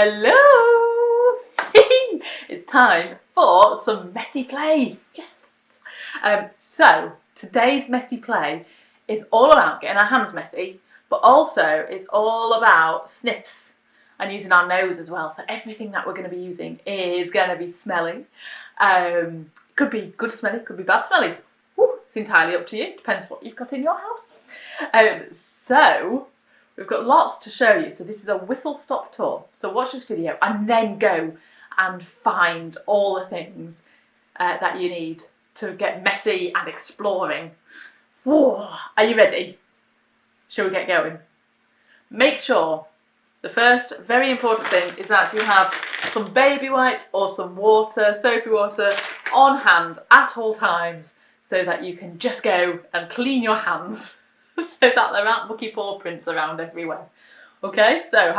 Hello! It's time for some messy play. Yes! So, today's messy play is all about getting our hands messy, but also it's all about sniffs and using our nose as well. So everything that we're going to be using is going to be smelly. Could be good smelly, could be bad smelly. It's entirely up to you. Depends what you've got in your house. So we've got lots to show you. So this is a whistle-stop tour. So watch this video and then go and find all the things that you need to get messy and exploring. Whoa. Are you ready? Shall we get going? Make sure the first very important thing is that you have some baby wipes or some water, soapy water, on hand at all times so that you can just go and clean your hands so that there aren't mucky paw prints around everywhere. Okay, so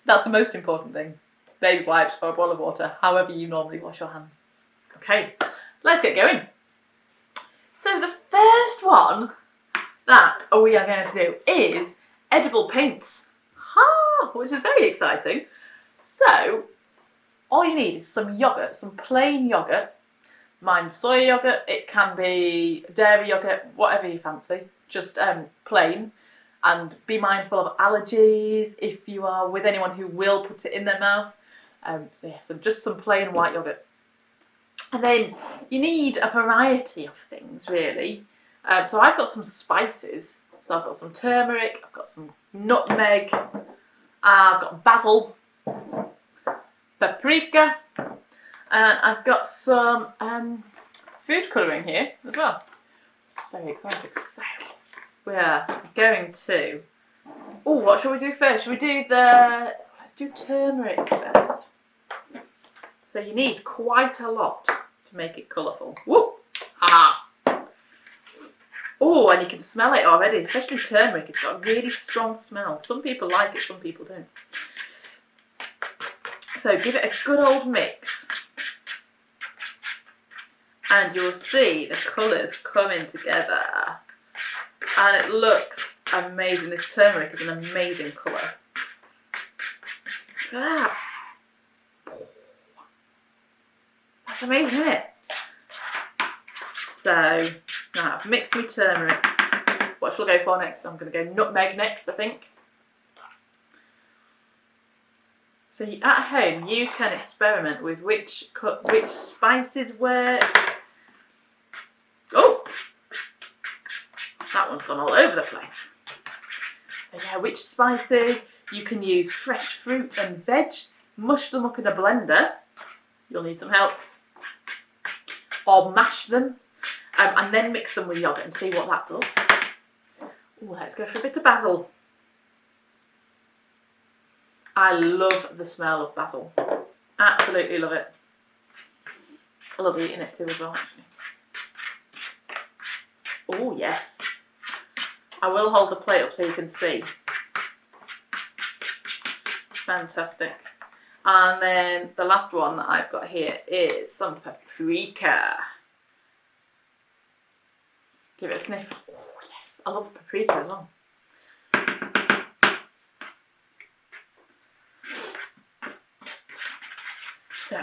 that's the most important thing. Baby wipes or a bowl of water, however you normally wash your hands. Okay, let's get going. So the first one that we are going to do is edible paints. Which is very exciting. So all you need is some yogurt, some plain yogurt. Mine's soy yogurt, it can be dairy yogurt, whatever you fancy, just plain. And be mindful of allergies if you are with anyone who will put it in their mouth. So just some plain white yogurt. And then you need a variety of things really. So I've got some spices. So I've got some turmeric, I've got some nutmeg, I've got basil, paprika, and I've got some food colouring here as well. It's very exciting. So we're going to, what shall we do first? Shall we do let's do turmeric first. So you need quite a lot to make it colourful. Woo! Ha! Oh, and you can smell it already, especially turmeric. It's got a really strong smell. Some people like it, some people don't. So give it a good old mix. And you'll see the colours coming together. And it looks amazing. This turmeric is an amazing colour. Look at that. That's amazing, isn't it? So, now I've mixed my turmeric. What shall I go for next? I'm going to go nutmeg next, I think. So at home, you can experiment with which spices work. Oh! That one's gone all over the place. So yeah, which spices? You can use fresh fruit and veg. Mush them up in a blender. You'll need some help. Or mash them. And then mix them with yogurt and see what that does. Ooh, let's go for a bit of basil. I love the smell of basil. Absolutely love it. I love eating it too as well, actually. Oh, yes. I will hold the plate up so you can see. Fantastic. And then the last one that I've got here is some paprika. Give it a sniff. Oh, yes. I love paprika as well. So,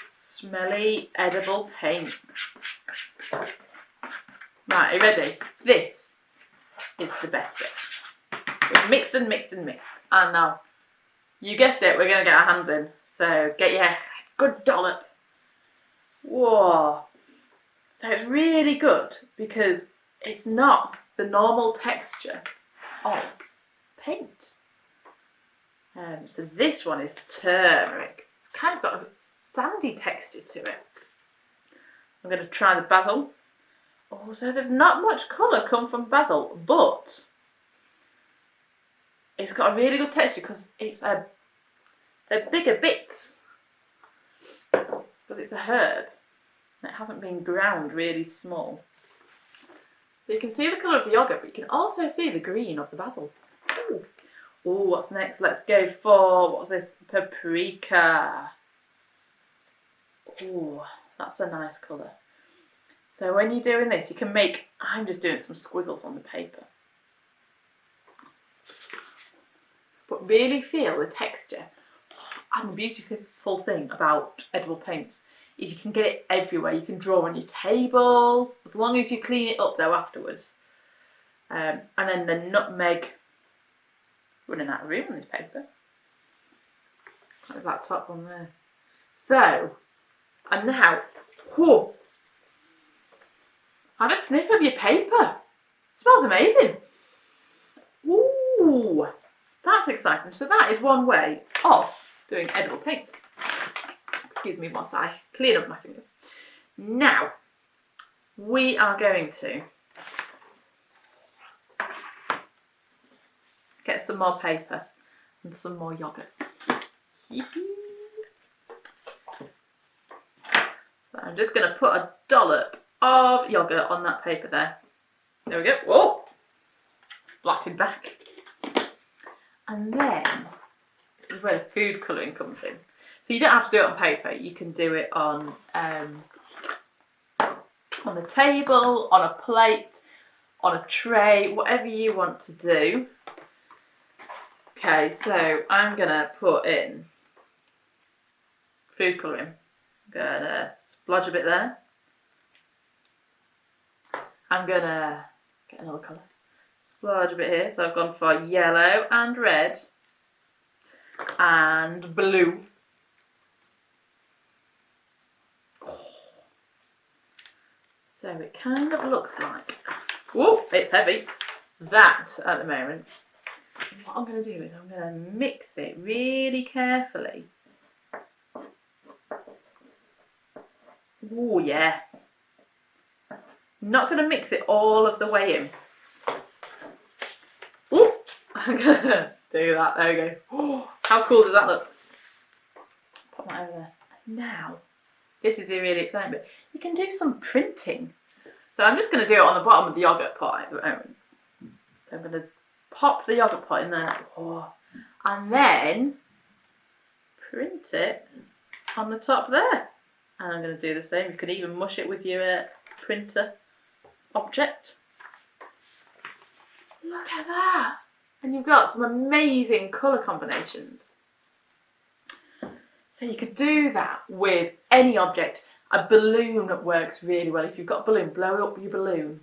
smelly edible paint. Right, are you ready? This is the best bit. We've mixed and mixed and mixed. And now, you guessed it, we're going to get our hands in. So, get your good dollop. Whoa. So it's really good because it's not the normal texture of paint. So this one is turmeric. It's kind of got a sandy texture to it. I'm going to try the basil. Oh, so there's not much colour come from basil, but it's got a really good texture because they're bigger bits because it's a herb. It hasn't been ground really small. So you can see the colour of the yogurt, but you can also see the green of the basil. Ooh. Ooh, what's next? Let's go for, what's this? Paprika. Ooh, that's a nice colour. So when you're doing this, you can make, I'm just doing some squiggles on the paper. But really feel the texture. And the beautiful thing about edible paints is you can get it everywhere. You can draw on your table, as long as you clean it up though afterwards. And then the nutmeg, running out of room on this paper. There's that top one there. So, and now, whoa, have a sniff of your paper. It smells amazing. Ooh, that's exciting. So that is one way of doing edible paints. Excuse me whilst I clean up my finger. Now, we are going to get some more paper and some more yoghurt. So I'm just going to put a dollop of yoghurt on that paper there. There we go. Whoa! Splattered back. And then, this is where the food colouring comes in. So you don't have to do it on paper. You can do it on the table, on a plate, on a tray, whatever you want to do. Okay, so I'm going to put in food colouring. I'm going to splodge a bit there. I'm going to get another colour. Splodge a bit here. So I've gone for yellow and red and blue. So it kind of looks like, whoa, it's heavy, that at the moment. What I'm going to do is I'm going to mix it really carefully. Oh yeah. Not going to mix it all of the way in. Ooh, I'm going to do that. There we go. Oh, how cool does that look? Put that over there. Now, this is the really exciting bit. You can do some printing. So I'm just going to do it on the bottom of the yoghurt pot at the moment. So I'm going to pop the yoghurt pot in there. Oh, and then print it on the top there. And I'm going to do the same. You could even mush it with your printer object. Look at that. And you've got some amazing colour combinations. So you could do that with any object. A balloon works really well. If you've got a balloon, blow up your balloon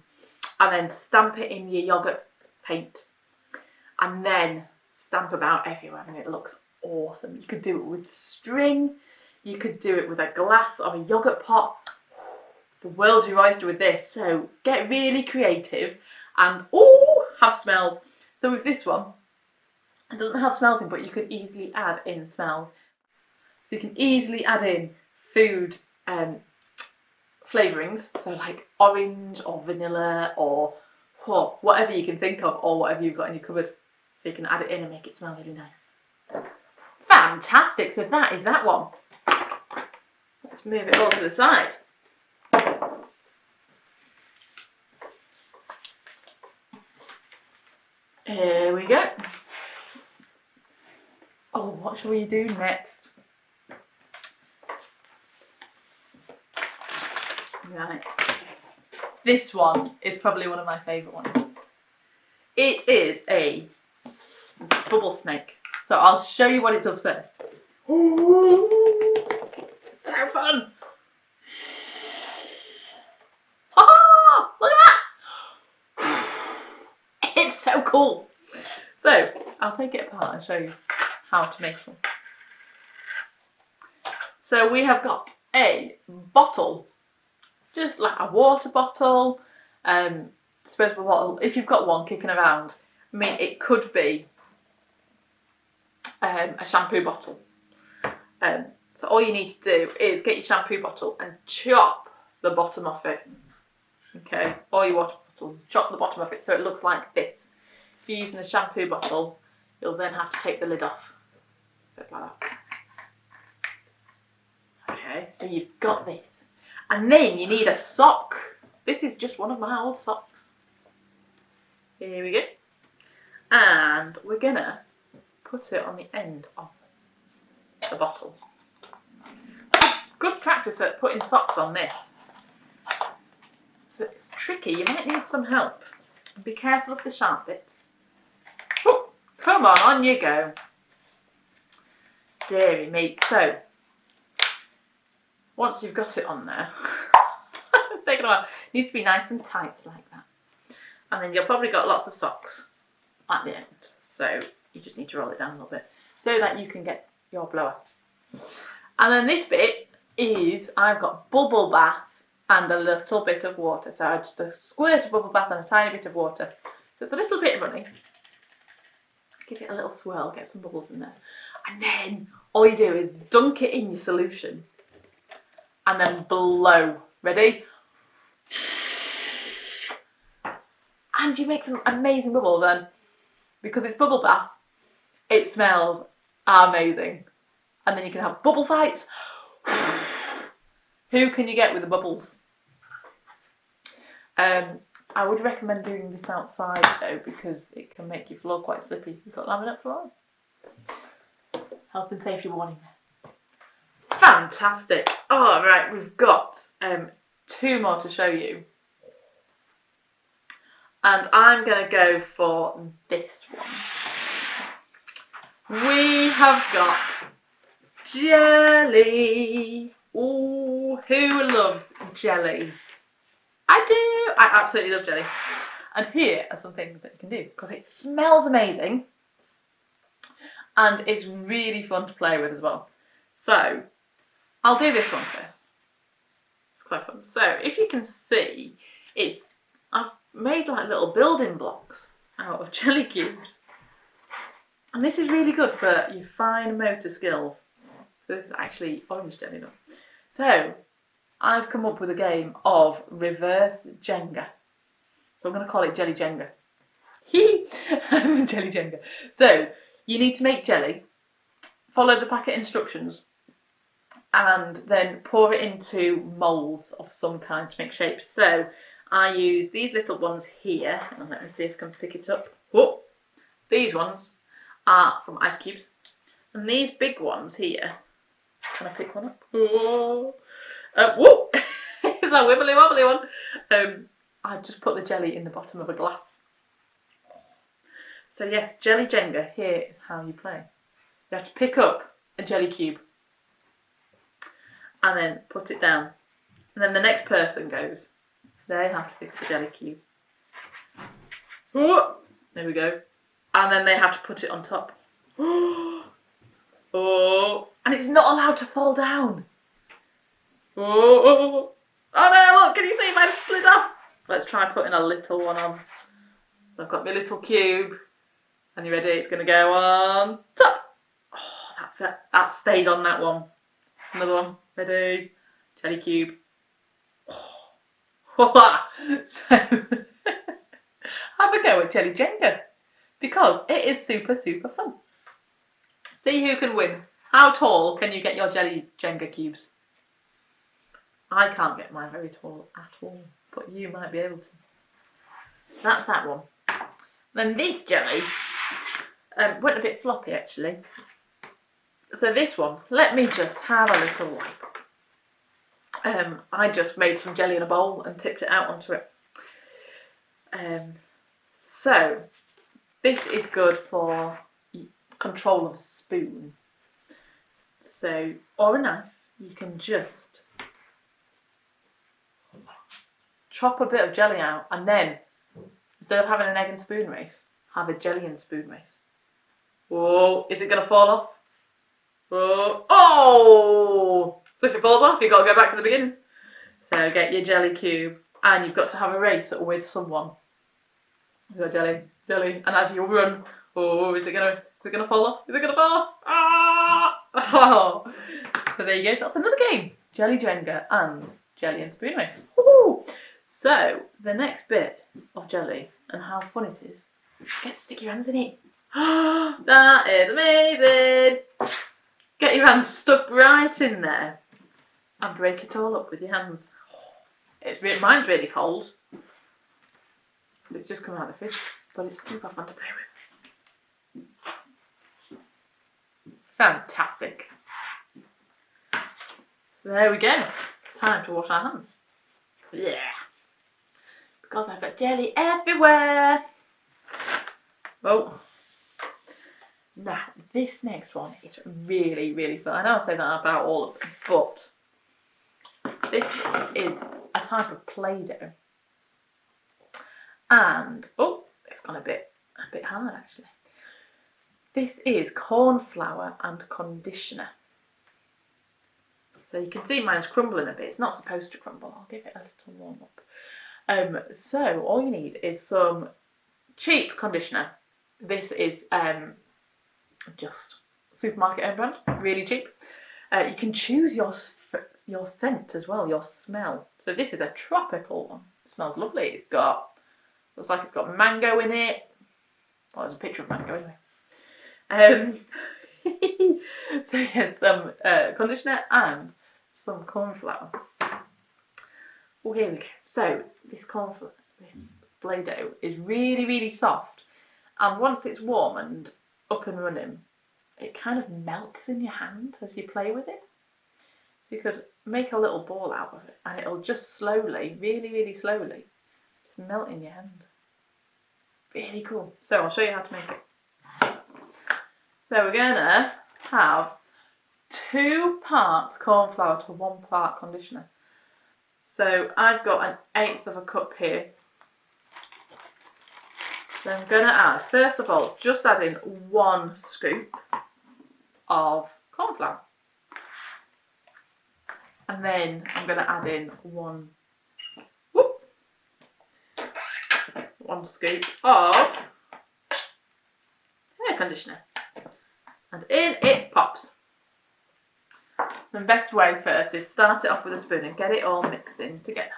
and then stamp it in your yoghurt paint and then stamp about everywhere and it looks awesome. You could do it with string, you could do it with a glass of a yoghurt pot. The world's your oyster with this. So get really creative and have smells. So with this one, it doesn't have smells in, but you could easily add in smells. So you can easily add in food flavourings, so like orange or vanilla or whatever you can think of, or whatever you've got in your cupboard. So you can add it in and make it smell really nice. Fantastic, so that is that one. Let's move it all to the side. Here we go. Oh, what shall we do next? Right. This one is probably one of my favourite ones. It is a bubble snake. So I'll show you what it does first. Ooh, so fun! Oh, look at that! It's so cool. So I'll take it apart and show you how to make some. So we have got a bottle. Just like a water bottle, disposable bottle, if you've got one kicking around. I mean, it could be a shampoo bottle. So all you need to do is get your shampoo bottle and chop the bottom off it. Okay, or your water bottle, chop the bottom of it so it looks like this. If you're using a shampoo bottle, you'll then have to take the lid off. So it's like that. Okay, so you've got this. And then you need a sock. This is just one of my old socks. Here we go. And we're gonna put it on the end of the bottle. Good practice at putting socks on this. So it's tricky, you might need some help. Be careful of the sharp bits. Oh, come on you go. Deary me. So, once you've got it on there, it's taken a while. It needs to be nice and tight like that. And then you've probably got lots of socks at the end. So, you just need to roll it down a little bit so that you can get your blower. And then this bit is, I've got bubble bath and a little bit of water. So I just a squirt of bubble bath and a tiny bit of water. So it's a little bit runny. Give it a little swirl, get some bubbles in there. And then all you do is dunk it in your solution and then blow. Ready? And you make some amazing bubbles then. Because it's bubble bath, it smells amazing. And then you can have bubble fights. Who can you get with the bubbles? I would recommend doing this outside though, because it can make your floor quite slippy. You've got laminate floor. Health and safety warning there. Fantastic. All right, we've got 2 more to show you. And I'm going to go for this one. We have got jelly. Ooh, who loves jelly? I do. I absolutely love jelly. And here are some things that you can do, because it smells amazing and it's really fun to play with as well. So I'll do this one first. It's quite fun. So if you can see, I've made like little building blocks out of jelly cubes. And this is really good for your fine motor skills. So this is actually orange jelly though. So I've come up with a game of reverse Jenga. So I'm going to call it Jelly Jenga. Jelly Jenga. So you need to make jelly, follow the packet instructions, and then pour it into moulds of some kind to make shapes. So I use these little ones here, and let me see if I can pick it up. Whoa. These ones are from ice cubes, and these big ones here, can I pick one up? Whoa. Whoa. It's a wibbly wobbly one. I just put the jelly in the bottom of a glass. So yes, Jelly Jenga, here is how you play. You have to pick up a jelly cube and then put it down. And then the next person goes. They have to pick up a jelly cube. Whoa. There we go. And then they have to put it on top. Oh, and it's not allowed to fall down. Oh no, look, can you see mine slid off? Let's try putting a little one on. I've got my little cube. And you ready? It's going to go on top. Oh, that stayed on that one. Another one. Ready? Jelly cube. Oh. So, have a go at Jelly Jenga. Because it is super, super fun. See who can win. How tall can you get your Jelly Jenga cubes? I can't get mine very tall at all, but you might be able to. That's that one. Then this jelly went a bit floppy actually. So this one, let me just have a little wipe. I just made some jelly in a bowl and tipped it out onto it. So this is good for control of a spoon. So, or a knife, you can just chop a bit of jelly out, and then instead of having an egg and spoon race, have a jelly and spoon race. Whoa, is it going to fall off? Whoa. Oh! So if it falls off, you've got to go back to the beginning. So get your jelly cube, and you've got to have a race with someone. You've got jelly, and as you run, oh, is it going to fall off? Is it going to fall off? Ah! Oh! So there you go, that's another game. Jelly Jenga and jelly and spoon race. Woo-hoo! So the next bit of jelly and how fun it is, get to stick your hands in it. That is amazing. Get your hands stuck right in there and break it all up with your hands. Mine's really cold, so it's just come out of the fridge, but it's super fun to play with. Fantastic. So there we go. Time to wash our hands. Yeah. Because I've got jelly everywhere. Oh. Now, this next one is really, really fun. I know I say that about all of them, but this one is a type of Play-Doh. And, oh, it's gone a bit hard actually. This is corn flour and conditioner. So you can see mine's crumbling a bit. It's not supposed to crumble. I'll give it a little warm up. So all you need is some cheap conditioner. This is just supermarket own brand, really cheap. You can choose your scent as well, your smell. So this is a tropical one. It smells lovely. Looks like it's got mango in it. Well, there's a picture of mango anyway. So yes, some conditioner and some corn flour. Oh, here we go. So this Play-Doh is really, really soft, and once it's warm and up and running, it kind of melts in your hand as you play with it. So you could make a little ball out of it, and it'll just slowly, really, really slowly, just melt in your hand. Really cool. So I'll show you how to make it. So we're gonna have 2 parts corn flour to 1 part conditioner. So I've got 1/8 of a cup here. So I'm going to add, first of all, just add in 1 scoop of corn flour. And then I'm going to add in 1 scoop of hair conditioner. And in it pops. The best way first is start it off with a spoon and get it all mixed in together.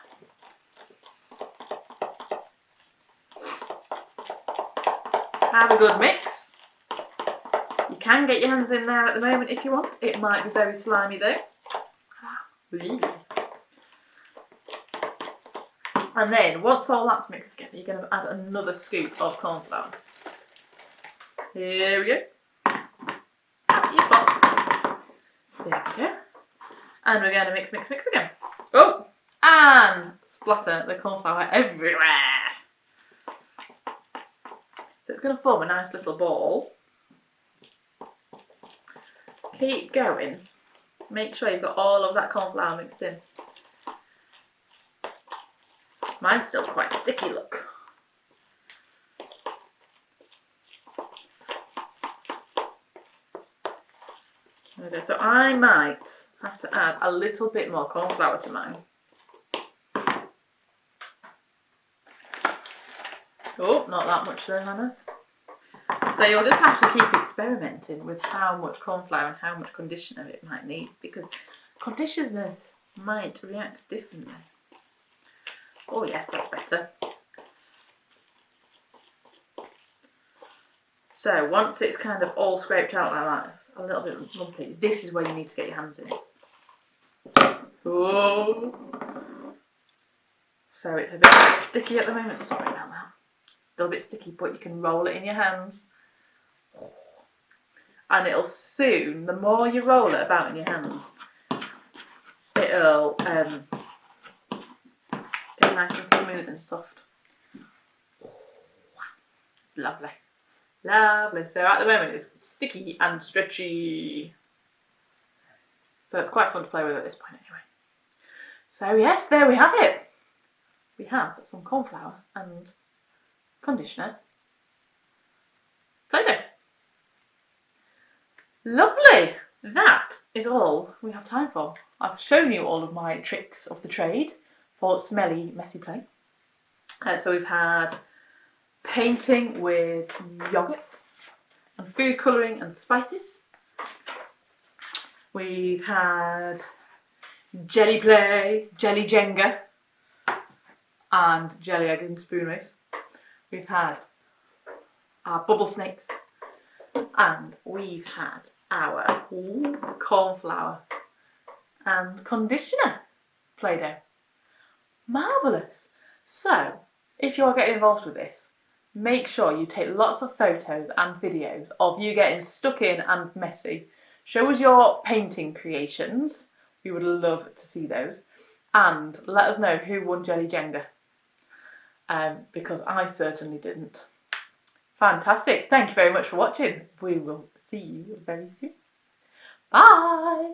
Have a good mix. You can get your hands in there at the moment if you want. It might be very slimy though. And then once all that's mixed together, you're going to add another scoop of corn flour. Here we go. You pop. There we go. And we're going to mix again. Oh! And splatter the corn flour everywhere. So it's going to form a nice little ball. Keep going. Make sure you've got all of that corn flour mixed in. Mine's still quite sticky, look. There we go. So I might have to add a little bit more corn flour to mine. Oh, not that much there, Hannah. So you'll just have to keep experimenting with how much corn flour and how much conditioner it might need, because conditioners might react differently. Oh yes, that's better. So once it's kind of all scraped out like that, a little bit lumpy, this is where you need to get your hands in. Oh. So it's a bit sticky at the moment, sorry about that. Still a bit sticky, but you can roll it in your hands. And it'll soon, the more you roll it about in your hands, it'll get nice and smooth and soft. It's lovely. Lovely. So at the moment it's sticky and stretchy. So it's quite fun to play with at this point anyway. So yes, there we have it. We have some corn flour and conditioner. Play-Doh. Lovely! That is all we have time for. I've shown you all of my tricks of the trade for Smelly Messy Play. So we've had painting with yoghurt and food colouring and spices. We've had jelly play, jelly Jenga and jelly egg and spoon race. We've had our bubble snakes and we've had our corn flour and conditioner Play-Doh. Marvellous! So, if you're getting involved with this, make sure you take lots of photos and videos of you getting stuck in and messy. Show us your painting creations. We would love to see those. And let us know who won Jelly Jenga. Because I certainly didn't. Fantastic. Thank you very much for watching. We will see you very soon. Bye.